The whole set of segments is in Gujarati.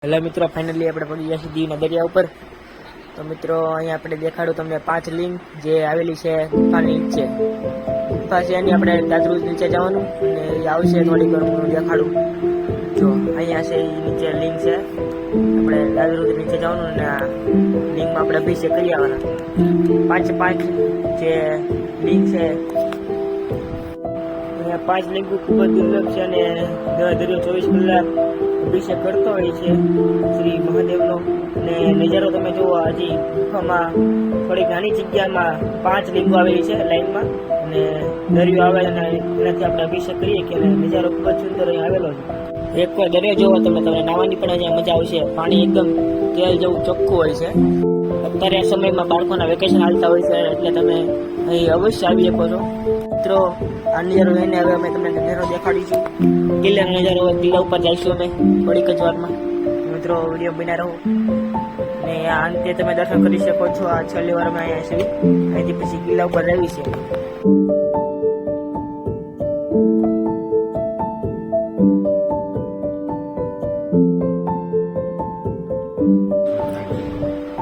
હેલો મિત્રો, ફાઇનલી આપણે પડી ગયા છીએ દીવના દરિયા ઉપર. તો મિત્રો અહીંયા આપણે દેખાડું તમને 5 લિંગ જે આવેલી છે ગુફાની નીચે. ગુફા છે એની આપણે દાદરૂજ નીચે જવાનું અને એ આવશે થોડીક વાર હું દેખાડું. જો અહીંયા છે એ નીચે લિંગ છે, આપણે દાદરૂજ નીચે જવાનું અને આ લિંગમાં આપણે અભિષેક કરી આવવાના. 5 જે લિંગ છે અહીંયા 5 લિંગ ખૂબ જ દુર્લભ છે અને દરિયો 24 કલાક અભિષેક કરતો હોય છે શ્રી મહાદેવનો. અને નજારો તમે જુઓ, હજી ગુફામાં થોડી નાની જગ્યામાં 5 લિંગો આવેલી છે લાઈનમાં અને દરિયો આવે અને એનાથી આપણે અભિષેક કરીએ કે નજારો ખૂબ જ સુંદર અહીં આવેલો છે. એકવાર દરિયો જોવો તમને નાહવાની પણ અહીંયા મજા આવશે. પાણી એકદમ તેલ જેવું ચોખ્ખું હોય છે. અત્યારે આ સમયમાં બાળકોના વેકેશન હાલતા હોય છે એટલે તમે અહીં અવશ્ય આવી શકો છો. મિત્રો આ નજારો લઈને હવે અમે તમને નજારો દેખાડીશું. કિલ્લાનો નજારો કિલ્લા ઉપર જઈશું અમે થોડીક જ વારમાં. મિત્રો વિડીયો બન્યા રહો અને આ અંતે તમે દર્શન કરી શકો છો. આ છેલ્લી વાર અમે અહીંયા છે, અહીંથી પછી કિલ્લા ઉપર આવી છે.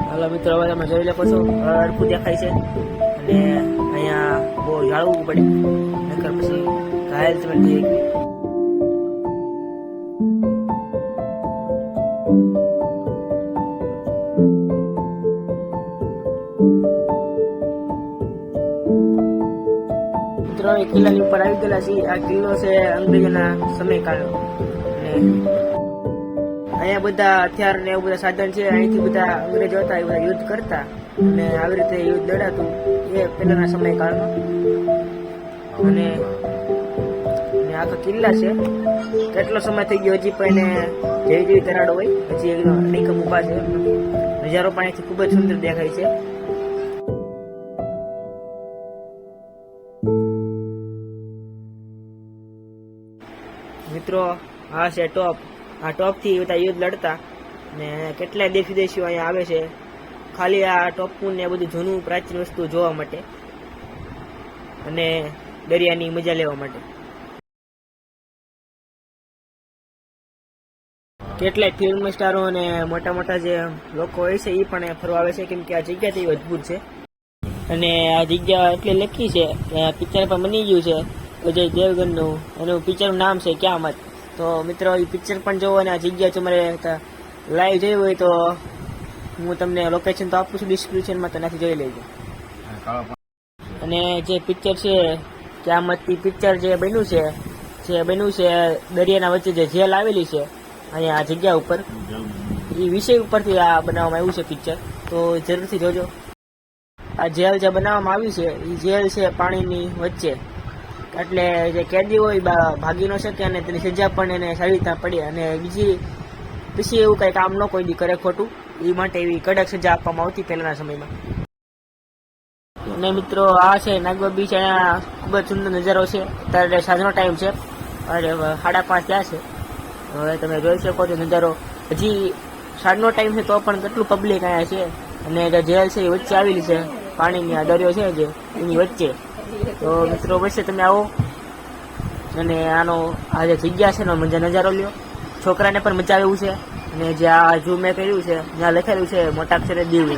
હાલો મિત્રો, હવે તમે જોઈ શકો છો હરખું દેખાય છે અને અહીંયા બહુ જાળવવું પડે નકર પછી ઘાયલ તમે થઈ ગઈ. મિત્રો એ કિલ્લાની ઉપર આવી ગયેલા છીએ. આ કિલ્લો છે અંગ્રેજોના સમયકાળનો અને અહીંયા બધા હથિયાર ને એવું બધા સાધન છે. અહીંથી બધા અંગ્રેજો હતા એ બધા યુદ્ધ કરતા અને આવી રીતે યુદ્ધ દડાતું એ પહેલાના સમયકાળમાં. અને આખા કિલ્લા છે. કેટલો સમય થઈ ગયો હજી પણ એને જેવી તરાડો હોય હજી અડીખમ ઉભા છે. નજારો પણ અહીંથી ખૂબ જ સુંદર દેખાય છે. મિત્રો આ છે ટોપ. આ ટોપ થી બધા યુદ્ધ લડતા ને કેટલાય દેશ વિદેશીઓ અહીંયા આવે છે ખાલી આ ટોપનું ને બધું જૂનું પ્રાચીન વસ્તુ જોવા માટે અને દરિયાની મજા લેવા માટે. કેટલાય ફિલ્મ સ્ટારો અને મોટા મોટા જે લોકો હોય છે એ પણ ફરવા આવે છે, કેમ કે આ જગ્યા તો અદભુત છે. અને આ જગ્યા એટલે લખી છે કે પિક્ચર પણ બની ગયું છે અજય દેવગનનું. એનું પિક્ચરનું નામ છે ક્યામત. તો મિત્રો એ પિક્ચર પણ જોવો અને આ જગ્યા તમારે લાઈવ જોઈ હોય તો હું તમને લોકેશન તો આપું છું ડિસ્ક્રિપ્શનમાં, તેનાથી જોઈ લેજો. અને જે પિક્ચર છે ક્યામત પિક્ચર જે બન્યું છે દરિયાના વચ્ચે જે જેલ આવેલી છે અહીંયા આ જગ્યા ઉપર, એ વિષય ઉપરથી આ બનાવવામાં આવ્યું છે પિક્ચર. તો જરૂરથી જોજો. આ જેલ જે બનાવવામાં આવી છે એ જેલ છે પાણીની વચ્ચે, એટલે જે કેદી હોય ભાગી ન શકે અને તેની સજા પણ એને સારી રીતના પડે અને પછી એવું કંઈ કામ ન કોઈ દી કરે ખોટું, એ માટે એવી કડક સજા આપવામાં આવતી પહેલાના સમયમાં. અને મિત્રો આ છે નાગવા બીચ. અહીંયા ખૂબ જ સુંદર નજારો છે. અત્યારે સાંજનો ટાઈમ છે, અરે 5:30 થયા છે. હવે તમે જોઈ શકો છો નજારો. હજી સાંજનો ટાઈમ છે તો પણ કેટલું પબ્લિક અહીંયા છે. અને જે જેલ છે એ વચ્ચે આવેલી છે, પાણીની આ દરિયો છે જે એની વચ્ચે. તો મિત્રો વચ્ચે તમે આવો અને આનો આ જે જગ્યા છે એનો મજા નજારો લ્યો. છોકરાને પણ મજા આવે એવું છે. અને જે આ ઝૂમ મેં કર્યું છે ત્યાં લખેલું છે મોટા અક્ષરે દીવ.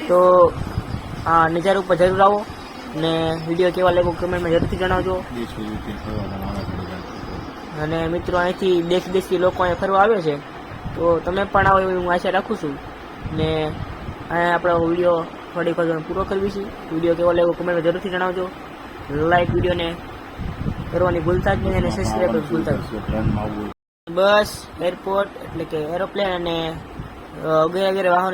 તો આ નજારા ઉપર જરૂર આવો અને વિડીયો કેવા લાગ્યો કમેન્ટમાં જરૂરથી જણાવજો. અને મિત્રો અહીંથી દેશ વિદેશથી લોકો અહીંયા ફરવા આવે છે, તો તમે પણ આવો એવી હું આશા રાખું છું. ને અહીંયા આપણો વિડીયો થોડીક વાર પૂરો કરવી છે. વિડીયો કેવો લાગ્યો કમેન્ટમાં જરૂરથી જણાવજો. લાઈક વિડીયોને કરવાની ભૂલતા જ નહીં અને સબસ્ક્રાઈબ ભૂલતા જ. બસ એરપોર્ટ એટલે કે એરોપ્લેન અને વગેરે વાહનો